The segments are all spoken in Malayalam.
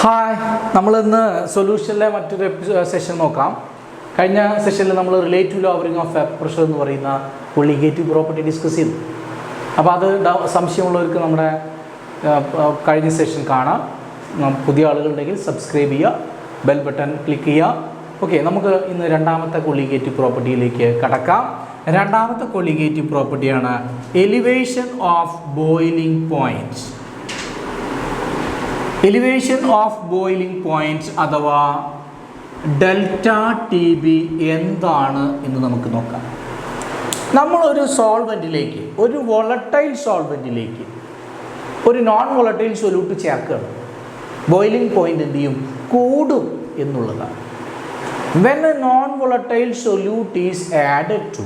ഹായ്, നമ്മളിന്ന് സൊല്യൂഷനിലെ മറ്റൊരു സെഷൻ നോക്കാം. കഴിഞ്ഞ സെഷനിൽ നമ്മൾ റിലേറ്റീവ് ലോവറിങ് ഓഫ് പ്രഷർ എന്ന് പറയുന്ന കൊളീഗേറ്റീവ് പ്രോപ്പർട്ടി ഡിസ്കസ് ചെയ്തു. അപ്പോൾ അത് സംശയമുള്ളവർക്ക് നമ്മുടെ കഴിഞ്ഞ സെഷൻ കാണാം. പുതിയ ആളുകളുണ്ടെങ്കിൽ സബ്സ്ക്രൈബ് ചെയ്യുക, ബെൽ ബട്ടൺ ക്ലിക്ക് ചെയ്യുക. ഓക്കെ, നമുക്ക് ഇന്ന് രണ്ടാമത്തെ കൊളീഗേറ്റീവ് പ്രോപ്പർട്ടിയിലേക്ക് കടക്കാം. രണ്ടാമത്തെ കൊളീഗേറ്റീവ് പ്രോപ്പർട്ടിയാണ് elevation of boiling point. Elevation of boiling point അഥവാ ഡെൽറ്റ ടി ബി എന്താണ് എന്ന് നമുക്ക് നോക്കാം. നമ്മളൊരു സോൾവെൻറ്റിലേക്ക്, ഒരു വോളറ്റൈൽ സോൾവെൻറ്റിലേക്ക് ഒരു നോൺ വോളറ്റൈൽ സൊല്യൂട്ട് ചേർക്കുകയാണ്. ബോയിലിംഗ് പോയിൻ്റ് എന്ത് ചെയ്യും? കൂടും എന്നുള്ളതാണ്. When a non-volatile solute is added to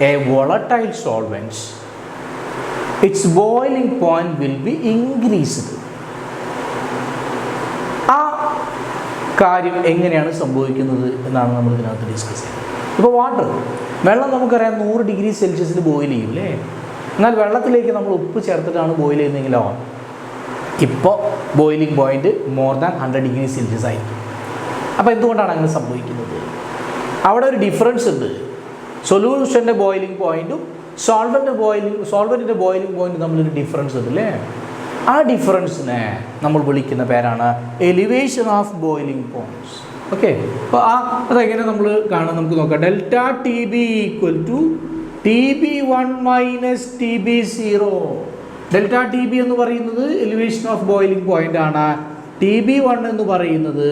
a volatile solvent, its boiling point will be increased. ആ കാര്യം എങ്ങനെയാണ് സംഭവിക്കുന്നത് എന്നാണ് നമ്മൾ ഇതിനകത്ത് ഡിസ്കസ് ചെയ്യുന്നത്. ഇപ്പോൾ വെള്ളം നമുക്കറിയാം 100 ഡിഗ്രി സെൽഷ്യസിൽ ബോയിൽ ചെയ്യും അല്ലേ? എന്നാൽ വെള്ളത്തിലേക്ക് നമ്മൾ ഉപ്പ് ചേർത്തിട്ടാണ് ബോയിൽ ചെയ്യുന്നതെങ്കിലോ ഇപ്പോൾ boiling point more than 100 degree Celsius ആയിരിക്കും. അപ്പോൾ എന്തുകൊണ്ടാണ് അങ്ങനെ സംഭവിക്കുന്നത്? അവിടെ ഒരു ഡിഫറൻസ് ഉണ്ട്. സൊല്യൂഷൻ്റെ ബോയിലിംഗ് പോയിൻറ്റും സോൾവെൻറ്റിൻ്റെ ബോയിലിംഗ് പോയിൻറ്റും തമ്മിലൊരു ഡിഫറൻസ് ഉണ്ട് അല്ലേ? ആ ഡിഫറൻസിനെ നമ്മൾ വിളിക്കുന്ന പേരാണ് elevation of boiling points. Okay, അപ്പോൾ അതെങ്ങനെ നമ്മൾ കാണാൻ നമുക്ക് നോക്കാം. Delta T B equal to T B 1 minus T B 0. Delta T B എന്ന് പറയുന്നത് എലിവേഷൻ ഓഫ് ബോയിലിംഗ് പോയിൻ്റ് ആണ്. ടി ബി 1 എന്ന് പറയുന്നത്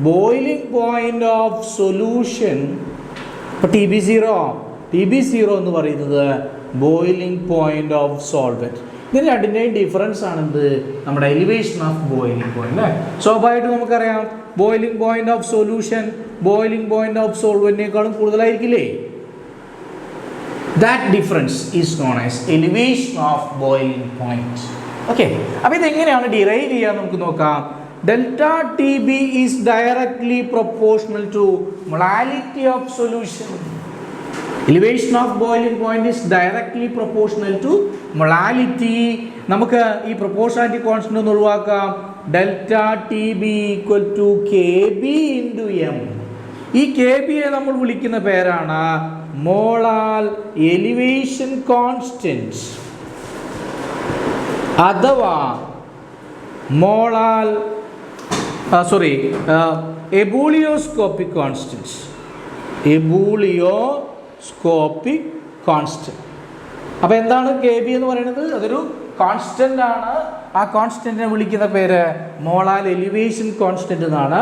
ബോയിലിംഗ് പോയിൻ്റ് ഓഫ് സൊല്യൂഷൻ. ഇപ്പോൾ ടി ബി 0 എന്ന് പറയുന്നത് ബോയിലിംഗ് പോയിൻ്റ് ഓഫ് സോൾവെൻറ്റ്. ഇതിന് രണ്ടിൻ്റെയും ഡിഫറൻസ് ആണെന്ത്? നമ്മുടെ എലിവേഷൻ ഓഫ് ബോയിലിംഗ് പോയിൻ്റ് അല്ലേ? സ്വാഭാവികമായിട്ടും നമുക്കറിയാം boiling point of solution boiling point of സോൾവെൻറ്റിനേക്കാളും കൂടുതലായിരിക്കില്ലേ? That difference is known as elevation of boiling point. Okay, അപ്പോൾ ഇതെങ്ങനെയാണ് ഡിറൈവ് ചെയ്യുക നമുക്ക് നോക്കാം. Delta TB is directly proportional to molality of solution. Elevation of boiling point is directly proportional to molality. നമുക്ക് ഈ പ്രൊപ്പോർഷനാലിറ്റി കോൺസ്റ്റന്റ് ഒന്ന് ഒഴിവാക്കാം. Delta T B equal to K B into M. ഈ കെ ബിയെ നമ്മൾ വിളിക്കുന്ന പേരാണ് മോളാൽ എലിവേഷൻ കോൺസ്റ്റന്റ് അഥവാ molal ebullioscopic constants. Ebullioscopic constant. അപ്പോൾ എന്താണ് കെ ബി എന്ന് പറയുന്നത്? അതൊരു കോൺസ്റ്റന്റ് ആണ്. ആ കോൺസ്റ്റന്റിനെ വിളിക്കുന്ന പേര് മോളാൽ എലിവേഷൻ കോൺസ്റ്റന്റ് എന്നാണ്.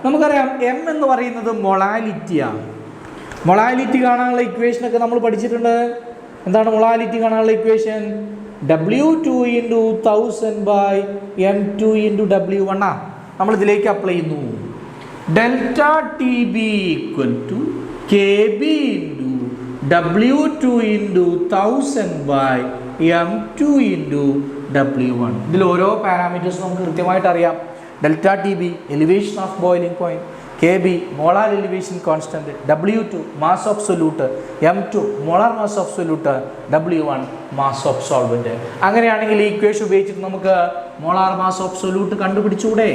നമുക്കറിയാം എം എന്ന് പറയുന്നത് മൊളാലിറ്റിയാണ്. മൊളാലിറ്റി കാണാനുള്ള ഇക്വേഷനൊക്കെ നമ്മൾ പഠിച്ചിട്ടുണ്ട്. എന്താണ് മൊളാലിറ്റി കാണാനുള്ള ഇക്വേഷൻ? W2 × 1000/m2 × W1 ആണ്. നമ്മൾ ഇതിലേക്ക് അപ്ലൈ ചെയ്യുന്നു. Delta T B equal to K B into W2 × 1000/m2 × W1. ഇതിൽ ഓരോ പാരാമീറ്റേഴ്സ് നമുക്ക് കൃത്യമായിട്ട് അറിയാം. Delta T B elevation of boiling point, K B molar elevation constant, W2 mass of solute, M2 molar mass of solute, W1 mass of solvent. അങ്ങനെയാണെങ്കിൽ ഈ ഇക്വേഷൻ ഉപയോഗിച്ചിട്ട് നമുക്ക് മോളാർ മാസ് ഓഫ് സൊല്യൂട്ട് കണ്ടുപിടിച്ചൂടെ?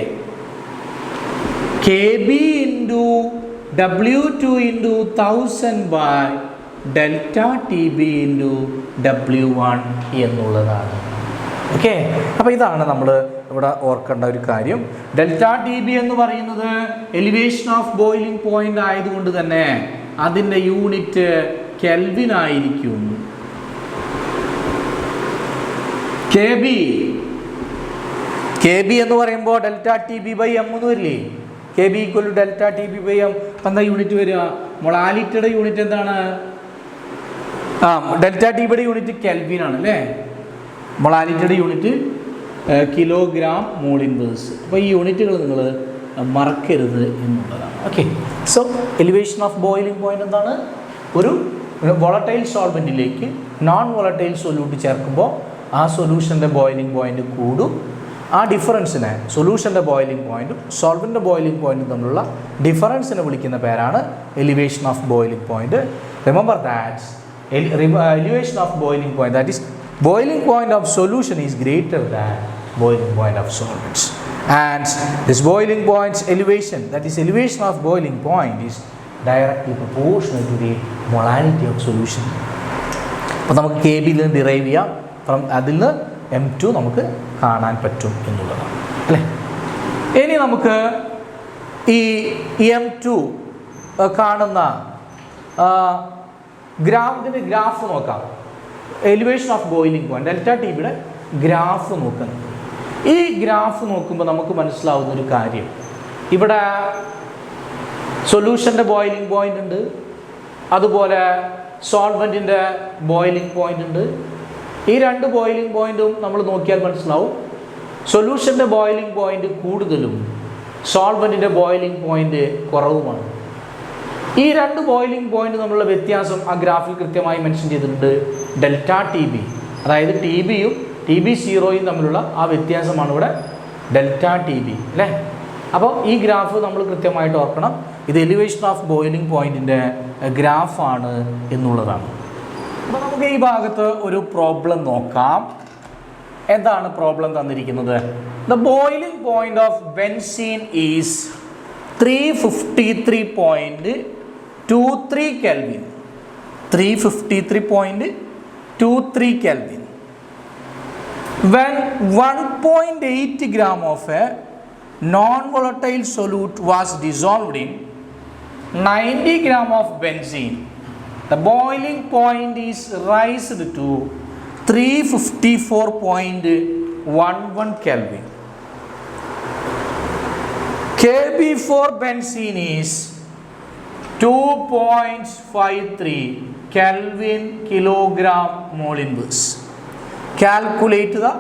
കെ ബി ഇൻറ്റു W2 × 1000/ഡെൽറ്റ ടി ബി ഇൻറ്റു W1 എന്നുള്ളതാണ്. ഓക്കെ, അപ്പോൾ ഇതാണ് നമ്മൾ ഇവിടെ ഓർക്കേണ്ട ഒരു കാര്യം. ഡെൽറ്റ ടി ബി എന്ന് പറയുന്നത് എലിവേഷൻ ഓഫ് ബോയിലിംഗ് പോയിന്റ് ആയതുകൊണ്ട് തന്നെ അതിൻ്റെ യൂണിറ്റ് കെൽവിൻ ആയിരിക്കും. കെ ബി എന്ന് പറയുമ്പോൾ delta T B by M എന്ന് വരില്ലേ? K B equal to delta T B by M. അപ്പം എന്താ യൂണിറ്റ് വരിക? മൊളാലിറ്റിയുടെ യൂണിറ്റ് എന്താണ്? ഡെൽറ്റ ടി ബിയുടെ യൂണിറ്റ് കെൽവിൻ ആണ് അല്ലേ? മൊളാലിറ്റിയുടെ യൂണിറ്റ് കിലോഗ്രാം മോൾ ഇൻവേഴ്സ്. അപ്പോൾ ഈ യൂണിറ്റുകൾ നിങ്ങൾ മറക്കരുത് എന്നുള്ളതാണ്. Okay, so elevation of boiling point എന്താണ്? ഒരു വോളറ്റൈൽ സോൾവെൻറ്റിലേക്ക് നോൺ വോളറ്റൈൽ സൊല്യൂട്ട് ചേർക്കുമ്പോൾ ആ സൊല്യൂഷൻ്റെ ബോയിലിംഗ് പോയിന്റ് കൂടും. ആ ഡിഫറൻസിനെ സൊല്യൂഷൻ്റെ ബോയിലിംഗ് പോയിൻറ്റും സോൾവെൻ്റിൻ്റെ ബോയിലിംഗ് പോയിൻറ്റും തമ്മിലുള്ള ഡിഫറൻസിനെ വിളിക്കുന്ന പേരാണ് elevation of boiling point. Remember that elevation of boiling point, that is boiling point of solution is greater than boiling point of solvents. And this boiling point's elevation, that is elevation of boiling point, is directly proportional to the molarity of solution. അപ്പോൾ നമുക്ക് കെ ബിയിൽ നിന്ന് ഡിറൈവ് ചെയ്യാം, ഫ്രം അതിൽ നിന്ന് M2 നമുക്ക് കാണാൻ പറ്റും എന്നുള്ളതാണ് അല്ലേ. ഇനി നമുക്ക് ഈ M2 കാണുന്ന ഇതിൻ്റെ ഗ്രാഫ് നോക്കാം. Elevation of boiling point delta T ബിയുടെ ഗ്രാഫ് നോക്കുന്നത്. ഈ ഗ്രാഫ് നോക്കുമ്പോൾ നമുക്ക് മനസ്സിലാവുന്ന ഒരു കാര്യം, ഇവിടെ സൊല്യൂഷൻ്റെ ബോയിലിംഗ് പോയിന്റ് ഉണ്ട്, അതുപോലെ സോൾവെൻറ്റിൻ്റെ ബോയിലിംഗ് പോയിന്റ് ഉണ്ട്. ഈ രണ്ട് ബോയിലിംഗ് പോയിന്റും നമ്മൾ നോക്കിയാൽ മനസ്സിലാവും സൊല്യൂഷൻ്റെ ബോയിലിംഗ് പോയിന്റ് കൂടുതലും സോൾവെൻറ്റിൻ്റെ ബോയിലിംഗ് പോയിന്റ് കുറവുമാണ്. ഈ രണ്ട് ബോയിലിംഗ് പോയിന്റ് തമ്മിലുള്ള വ്യത്യാസം ആ ഗ്രാഫിൽ കൃത്യമായി മെൻഷൻ ചെയ്തിട്ടുണ്ട്. ഡെൽറ്റ ടി ബി, അതായത് ടി ബിയും ടി ബി സീറോയും തമ്മിലുള്ള ആ വ്യത്യാസമാണ് ഇവിടെ ഡെൽറ്റ ടി ബി അല്ലേ. അപ്പോൾ ഈ ഗ്രാഫ് നമ്മൾ കൃത്യമായിട്ട് ഓർക്കണം, ഇത് എലിവേഷൻ ഓഫ് ബോയിലിംഗ് പോയിന്റിൻ്റെ ഗ്രാഫാണ് എന്നുള്ളതാണ്. അപ്പോൾ നമുക്ക് ഈ ഭാഗത്ത് ഒരു പ്രോബ്ലം നോക്കാം. എന്താണ് പ്രോബ്ലം തന്നിരിക്കുന്നത്? The boiling point of benzene is 353.23 Kelvin. 353.23 Kelvin. When 1.8 gram of a non-volatile solute was dissolved in 90 gram of benzene, the boiling point is raised to 354.11 Kelvin. Kb for benzene is 2.53 Kelvin kilogram mole inverse. Calculate the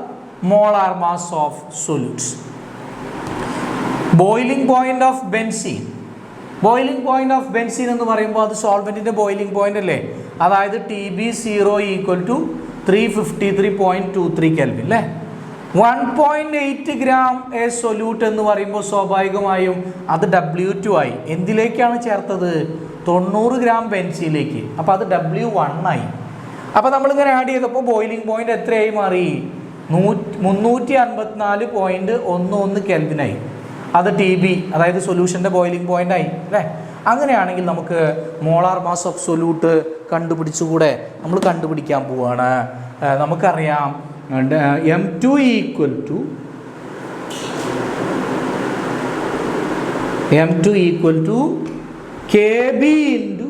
molar mass of solutes. Boiling point of benzene. Boiling point of benzene എന്ന് പറയുമ്പോൾ അത് സോൾവെൻറ്റിൻ്റെ ബോയിലിംഗ് പോയിന്റ് അല്ലേ. അതായത് TB0 ഈക്വൽ ടു 353.23 Kelvin അല്ലേ. 1.8 gram എ സൊല്യൂട്ട് എന്ന് പറയുമ്പോൾ സ്വാഭാവികമായും അത് W2 ആയി. എന്തിലേക്കാണ് ചേർത്തത്? 90 gram ബെൻസീനിലേക്ക്. അപ്പോൾ അത് W1 ആയി. അപ്പോൾ നമ്മളിങ്ങനെ ആഡ് ചെയ്തപ്പോൾ ബോയിലിംഗ് പോയിന്റ് എത്രയായി മാറി? 354.11 കെൽവിനായി. അത് TB, അതായത് സൊല്യൂഷൻ്റെ ബോയിലിംഗ് പോയിന്റ് ആയി അല്ലേ. അങ്ങനെയാണെങ്കിൽ നമുക്ക് മോളാർ മാസ് ഓഫ് സൊല്യൂട്ട് കണ്ടുപിടിച്ചുകൂടെ? നമ്മൾ കണ്ടുപിടിക്കാൻ പോവുകയാണ്. നമുക്കറിയാം M2 equal to KB into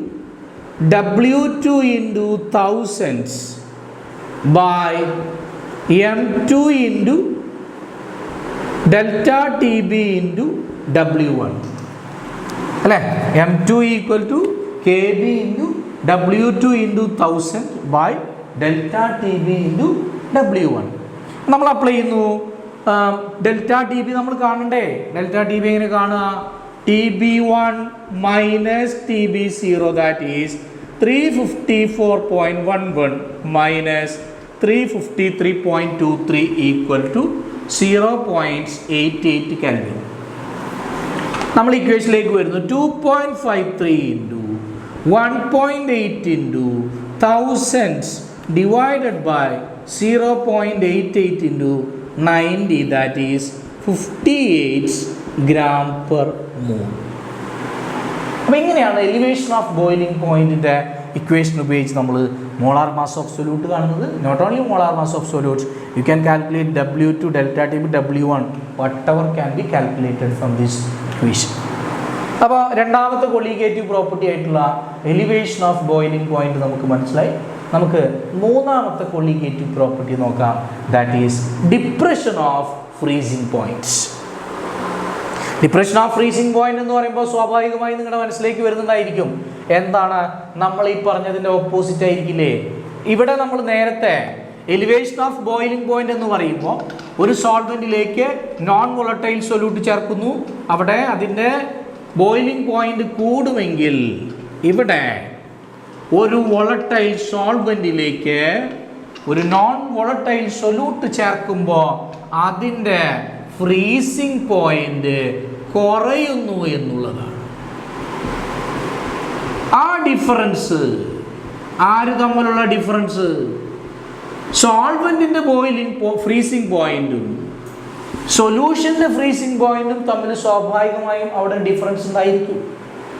W2 into thousands by M2 into delta TB into W1 അല്ലേ. M2 equal to KB into W2 into 1000 by delta TB into W1. നമ്മൾ അപ്ലൈ ചെയ്യുന്നു. ഡെൽറ്റ ടി ബി നമ്മൾ കാണണ്ടേ? ഡെൽറ്റ ടി ബി എങ്ങനെ കാണുക? TB1 minus TB0, that is 354.11 minus 353.23 equal to 0.88 Kelvin. നമ്മൾ ഇക്വേഷനിലേക്ക് വരുന്നു. 2.53 into 1.8 into thousands divided by 0.88 into 90, that is 58 gram per mole. അപ്പോൾ ഇങ്ങനെയാണ് എലിവേഷൻ ഓഫ് ബോയിലിംഗ് പോയിന്റിൻ്റെ ഇക്വേഷൻ ഉപയോഗിച്ച് നമ്മൾ മോളാർ മാസ് ഓഫ് സൊല്യൂട്ട് കാണുന്നത്. Not only molar mass of solutes, you can calculate W2, delta T B, W1, whatever can be calculated from this equation. അപ്പോൾ രണ്ടാമത്തെ കൊളീഗേറ്റീവ് പ്രോപ്പർട്ടി ആയിട്ടുള്ള എലിവേഷൻ ഓഫ് ബോയിലിംഗ് പോയിന്റ് നമുക്ക് മനസ്സിലായി. നമുക്ക് മൂന്നാമത്തെ കൊളീഗേറ്റീവ് പ്രോപ്പർട്ടി നോക്കാം. That is depression of freezing points. Depression of freezing point എന്ന് പറയുമ്പോൾ സ്വാഭാവികമായി നിങ്ങളുടെ മനസ്സിലേക്ക് വരുന്നുണ്ടായിരിക്കും, എന്താണ് നമ്മൾ ഈ പറഞ്ഞതിൻ്റെ ഓപ്പോസിറ്റ് ആയിരിക്കില്ലേ? ഇവിടെ നമ്മൾ നേരത്തെ എലിവേഷൻ ഓഫ് ബോയിലിംഗ് പോയിന്റ് എന്ന് പറയുമ്പോൾ ഒരു സോൾവെന്റിലേക്ക് നോൺ വോളറ്റൈൽ സൊല്യൂട്ട് ചേർക്കുന്നു, അവിടെ അതിൻ്റെ ബോയിലിംഗ് പോയിന്റ് കൂടുമെങ്കിൽ ഇവിടെ ഒരു വോളറ്റൈൽ സോൾവെന്റിലേക്ക് ഒരു നോൺ വോളറ്റൈൽ സൊല്യൂട്ട് ചേർക്കുമ്പോൾ അതിൻ്റെ ഫ്രീസിംഗ് പോയിന്റ് കുറയുന്നു എന്നുള്ളതാണ്. ആ ഡിഫറൻസ് ആര് തമ്മിലുള്ള ഡിഫറൻസ്? സോൾവെന്റിന്റെ ബോയിലിംഗ് ഫ്രീസിംഗ് പോയിന്റും സൊല്യൂഷൻ്റെ ഫ്രീസിങ് പോയിന്റും തമ്മിൽ സ്വാഭാവികമായും അവിടെ ഡിഫറൻസ് ഉണ്ടായിരിക്കും.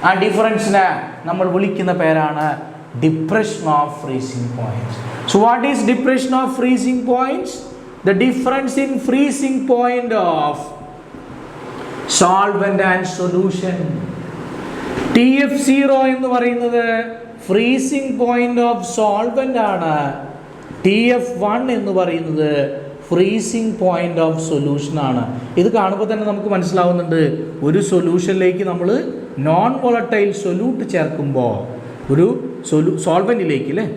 ആ ഡിഫറൻസിനെ നമ്മൾ വിളിക്കുന്ന പേരാണ് depression of freezing points. So what is depression of freezing points? The difference in freezing point of solvent and solution. TF0 എന്ന് പറയുന്നത് ഫ്രീസിങ് പോയിന്റ് ഓഫ് സോൾവെന്റ് ആണ്. TF1 എന്ന് പറയുന്നത് ഫ്രീസിങ് പോയിന്റ് ഓഫ് സൊല്യൂഷൻ ആണ്. ഇത് കാണുമ്പോൾ തന്നെ നമുക്ക് മനസ്സിലാവുന്നുണ്ട്, ഒരു സൊല്യൂഷനിലേക്ക് നമ്മൾ നോൺ വോളറ്റൈൽ സൊല്യൂട്ട് ചേർക്കുമ്പോൾ, ഒരു സോൾവെന്റിലേക്ക് അല്ലേ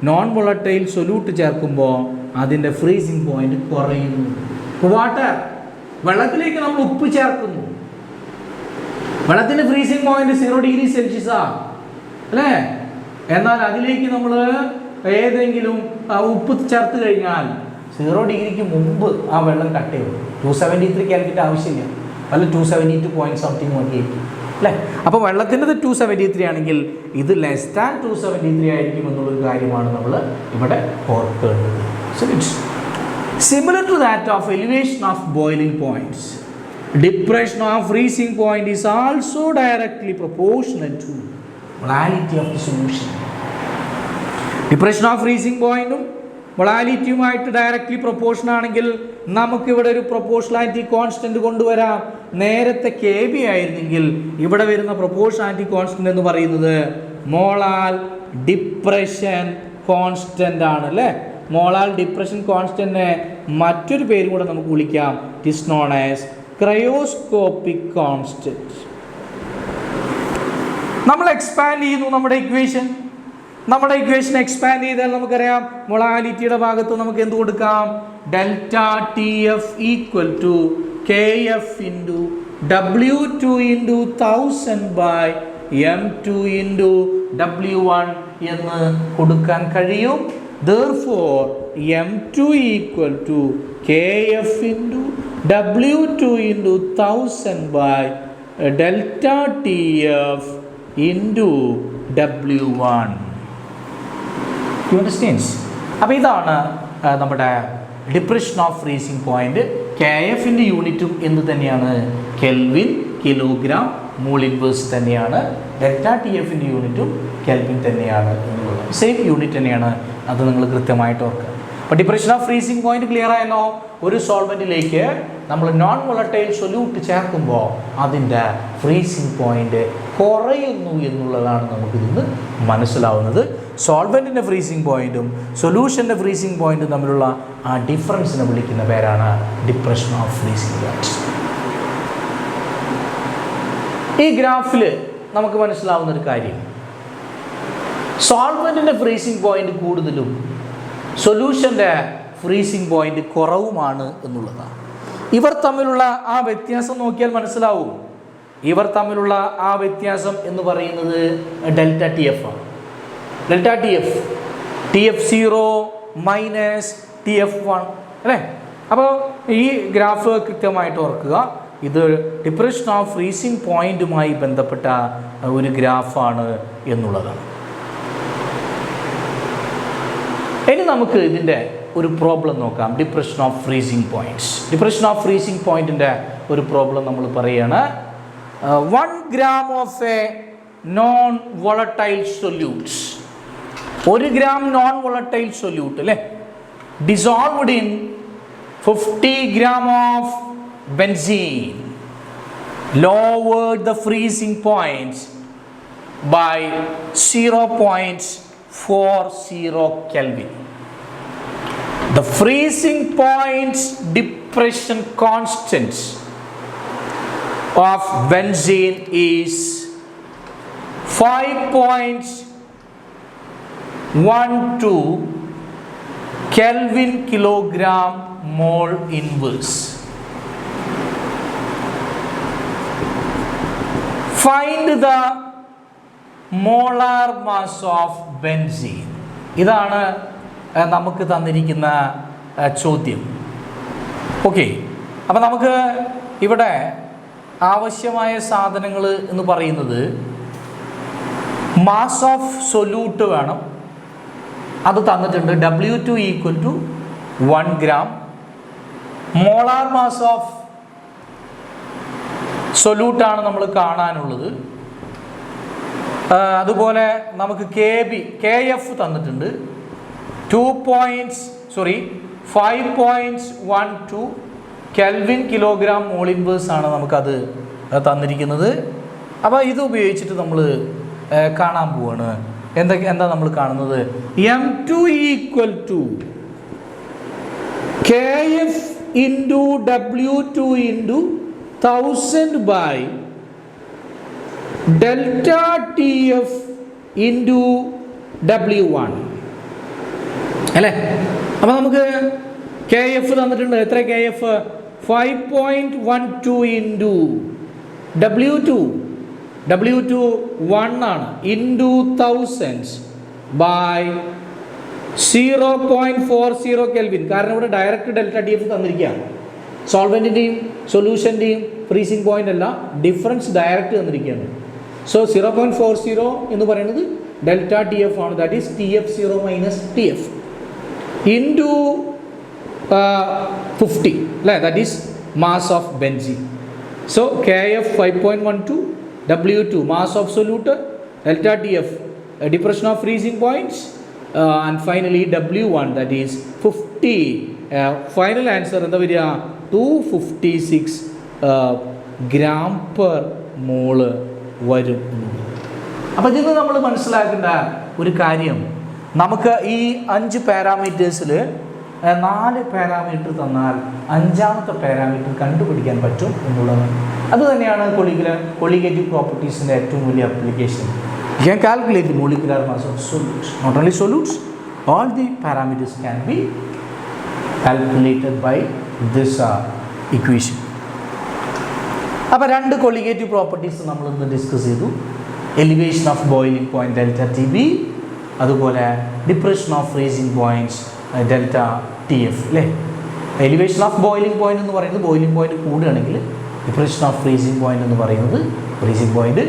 നോൺ വോളറ്റൈൽ സൊല്യൂട്ട് ചേർക്കുമ്പോൾ അതിൻ്റെ ഫ്രീസിങ് പോയിന്റ് കുറയുന്നു. വാട്ടർ, വെള്ളത്തിലേക്ക് നമ്മൾ ഉപ്പ് ചേർക്കുന്നു, വെള്ളത്തിൻ്റെ ഫ്രീസിങ് പോയിന്റ് 0 ഡിഗ്രി സെൽഷ്യസാ അല്ലേ. എന്നാൽ അതിലേക്ക് നമ്മൾ ഏതെങ്കിലും ഉപ്പ് ചേർത്ത് കഴിഞ്ഞാൽ 0 ഡിഗ്രിക്ക് മുമ്പ് ആ വെള്ളം കട്ട് ചെയ്യും. 273 കാൽവിൻ്റെ ആവശ്യമില്ല, അല്ല 272 പോയിന്റ് സംതിങ് മതിയായിരിക്കും അല്ലേ. അപ്പോൾ വെള്ളത്തിൻ്റെത് 273 ആണെങ്കിൽ ഇത് ലെസ് ദാൻ 273 ആയിരിക്കും എന്നുള്ളൊരു കാര്യമാണ് നമ്മൾ ഇവിടെ ഓർക്കേണ്ടത്. So it's similar to that of elevation of boiling points. Depression of freezing point is also directly proportional to molality of the solution. Depression of freezing point മൊളാലിറ്റിയുമായിട്ട് ഡയറക്റ്റ്ലി പ്രൊപ്പോർഷൻ ആണെങ്കിൽ നമുക്കിവിടെ ഒരു പ്രൊപ്പോർഷണാലിറ്റി കോൺസ്റ്റന്റ് കൊണ്ടുവരാം. നേരത്തെ KB ആയിരുന്നെങ്കിൽ ഇവിടെ വരുന്ന പ്രൊപ്പോർഷണാലിറ്റി കോൺസ്റ്റന്റ് എന്ന് പറയുന്നത് മോളാൽ ഡിപ്രഷൻ കോൺസ്റ്റന്റ് ആണ് അല്ലേ. മോളാൽ ഡിപ്രഷൻ കോൺസ്റ്റന്റിനെ മറ്റൊരു പേരും കൂടെ നമുക്ക് വിളിക്കാം. It is known as cryoscopic constant. നമ്മൾ എക്സ്പാൻഡ് ചെയ്യുന്നു നമ്മുടെ ഇക്വേഷൻ എക്സ്പാൻഡ് ചെയ്താൽ നമുക്കറിയാം മൊളാലിറ്റിയുടെ ഭാഗത്ത് നമുക്ക് എന്ത് കൊടുക്കാം? Delta TF equal to KF into W2 into 1000 by M2 into W1 എന്ന് കൊടുക്കാൻ കഴിയും. Therefore M2 equal to KF into W2 into 1000 by delta TF into W1. You understand? അപ്പോൾ ഇതാണ് നമ്മുടെ ഡിപ്രഷൻ ഓഫ് ഫ്രീസിങ് പോയിന്റ്. KFൻ്റെ യൂണിറ്റും എന്ത് തന്നെയാണ്? കെൽവിൻ, കിലോഗ്രാം, മോൾ ഇൻവേഴ്സ് തന്നെയാണ്. ഡെൽറ്റ TFൻ്റെ യൂണിറ്റും കെൽവിൻ തന്നെയാണ് എന്നുള്ളത്. സെയിം യൂണിറ്റ് തന്നെയാണ്, അത് നിങ്ങൾ കൃത്യമായിട്ട് ഓർക്കുക. അപ്പോൾ depression of freezing point clear ആയല്ലോ. ഒരു സോൾവെൻറ്റിലേക്ക് നമ്മൾ നോൺ വോളറ്റൈൽ സൊല്യൂട്ട് ചേർക്കുമ്പോൾ അതിൻ്റെ ഫ്രീസിങ് പോയിന്റ് കുറയുന്നു എന്നുള്ളതാണ് നമുക്കിതിന്ന് മനസ്സിലാവുന്നത്. സോൾവെൻറ്റിൻ്റെ ഫ്രീസിങ് പോയിന്റും സൊല്യൂഷൻ്റെ ഫ്രീസിങ് പോയിന്റും തമ്മിലുള്ള ആ ഡിഫറൻസിനെ വിളിക്കുന്ന പേരാണ് ഡിപ്രഷൻ ഓഫ് ഫ്രീസിങ് പോയിന്റ്. ഈ ഗ്രാഫിൽ നമുക്ക് മനസ്സിലാവുന്ന ഒരു കാര്യം, സോൾവെൻറ്റിൻ്റെ ഫ്രീസിങ് പോയിന്റ് കൂടുതലും സൊല്യൂഷൻ്റെ ഫ്രീസിങ് പോയിന്റ് കുറവുമാണ് എന്നുള്ളതാണ്. ഇവർ തമ്മിലുള്ള ആ വ്യത്യാസം നോക്കിയാൽ മനസ്സിലാവും. ഇവർ തമ്മിലുള്ള ആ വ്യത്യാസം എന്ന് പറയുന്നത് ഡെൽറ്റ TF ആണ്. ഡെൽറ്റ TF0 മൈനസ് TF1 അല്ലേ. അപ്പോൾ ഈ ഗ്രാഫ് കൃത്യമായിട്ട് ഓർക്കുക. ഇത് ഡിപ്രഷൻ ഓഫ് ഫ്രീസിങ് പോയിന്റുമായി ബന്ധപ്പെട്ട ഒരു ഗ്രാഫാണ് എന്നുള്ളതാണ്. ഇനി നമുക്ക് ഇതിൻ്റെ ഒരു പ്രോബ്ലം നോക്കാം. Depression of freezing points. Depression of freezing പോയിന്റിൻ്റെ ഒരു പ്രോബ്ലം നമ്മൾ പറയുകയാണ്. 1 gram of a non volatile solutes, 1 gram non volatile solute അല്ലേ, dissolved in 50 gram of benzene lowered the freezing points by 0.40 Kelvin. The freezing points depression constants of benzene is 5.12 Kelvin kilogram mole inverse. Find the molar mass of benzene. ഇതാണ് നമുക്ക് തന്നിരിക്കുന്ന ചോദ്യം. ഓക്കെ, അപ്പോൾ നമുക്ക് ഇവിടെ ആവശ്യമായ സാധനങ്ങൾ എന്ന് പറയുന്നത് മാസ് ഓഫ് സൊല്യൂട്ട് വേണം, അത് തന്നിട്ടുണ്ട്. W2 equal to 1 gram, molar mass of സൊല്യൂട്ടാണ് നമ്മൾ കാണാനുള്ളത്. അതുപോലെ നമുക്ക് KF തന്നിട്ടുണ്ട് 5.12 കെൽവിൻ കിലോഗ്രാം മോൾ ഇൻവേഴ്സ് ആണ് നമുക്കത് തന്നിരിക്കുന്നത്. അപ്പോൾ ഇത് ഉപയോഗിച്ചിട്ട് നമ്മൾ കാണാൻ പോവാണ്. എന്താ നമ്മൾ കാണുന്നത്? M2 equal to KF into W2 into 1000 by delta TF into W1 അല്ലേ. അപ്പോൾ നമുക്ക് KF തന്നിട്ടുണ്ട്. എത്ര KF? 5.12 ഇൻറ്റു W2 1 ആണ് ഇൻറ്റു 1000 ബൈ 0.40 കെൽവിൻ. കാരണം ഇവിടെ ഡയറക്റ്റ് ഡെൽറ്റ TF തന്നിരിക്കുകയാണ്. സോൾവെൻറ്റിൻ്റെയും സൊല്യൂഷൻ്റെയും ഫ്രീസിംഗ് പോയിൻ്റ് അല്ല, ഡിഫറൻസ് ഡയറക്റ്റ് തന്നിരിക്കുകയാണ്. സോ 0.40 എന്ന് പറയുന്നത് ഡെൽറ്റ TF ആണ്. That is TF0 minus TF into 50 അല്ലേ. That is mass of benzene. So KF 5.12, W2 mass of solute, delta TF depression of freezing points, and finally W1 that is 50. Final answer എന്താ വരിക? 256 gram per mole വരും. അപ്പോൾ ഇതിൽ നമ്മൾ മനസ്സിലാക്കേണ്ട ഒരു കാര്യം, നമുക്ക് ഈ 5 പാരാമീറ്റേഴ്സിൽ 4 പാരാമീറ്റർ തന്നാൽ 5ാമത്തെ പാരാമീറ്റർ കണ്ടുപിടിക്കാൻ പറ്റും എന്നുള്ളതാണ്. അതുതന്നെയാണ് കൊളിഗേറ്റീവ് പ്രോപ്പർട്ടീസിൻ്റെ ഏറ്റവും വലിയ application. You can calculate the molecular mass of solutes. Not only solutes, all the parameters can be calculated by this equation. അപ്പോൾ 2 കൊളിഗേറ്റീവ് പ്രോപ്പർട്ടീസ് നമ്മളിന്ന് ഡിസ്കസ് ചെയ്തു. Elevation of boiling point delta TB, അതുപോലെ depression of freezing points delta TF അല്ലേ. എലിവേഷൻ ഓഫ് ബോയിലിംഗ് പോയിൻ്റ് എന്ന് പറയുന്നത് ബോയിലിംഗ് പോയിൻ്റ് കൂടുകയാണെങ്കിൽ, ഡിപ്രഷൻ ഓഫ് ഫ്രീസിംഗ് പോയിൻ്റ് എന്ന് പറയുന്നത് ഫ്രീസിംഗ് പോയിൻ്റ്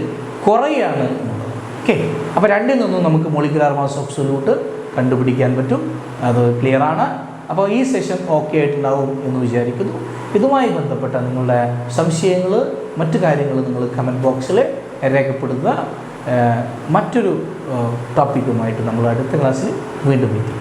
കുറയുകയാണ് എന്നുള്ളത്. ഓക്കെ. അപ്പോൾ രണ്ടിൽ നിന്നും നമുക്ക് മോളിക്കുലാർ മാസ് ഓഫ് സൊല്യൂട്ട് കണ്ടുപിടിക്കാൻ പറ്റും. അത് ക്ലിയറാണ്. അപ്പോൾ ഈ സെഷൻ ഓക്കെ ആയിട്ടുണ്ടാവും എന്ന് വിചാരിക്കുന്നു. ഇതുമായി ബന്ധപ്പെട്ട നിങ്ങളുടെ സംശയങ്ങൾ, മറ്റു കാര്യങ്ങൾ നിങ്ങൾ കമൻറ്റ് ബോക്സിൽ രേഖപ്പെടുത്തുക. മറ്റൊരു ടോപ്പിക്കുമായിട്ട് നമ്മൾ അടുത്ത ക്ലാസ്സിൽ വീണ്ടും എത്തും.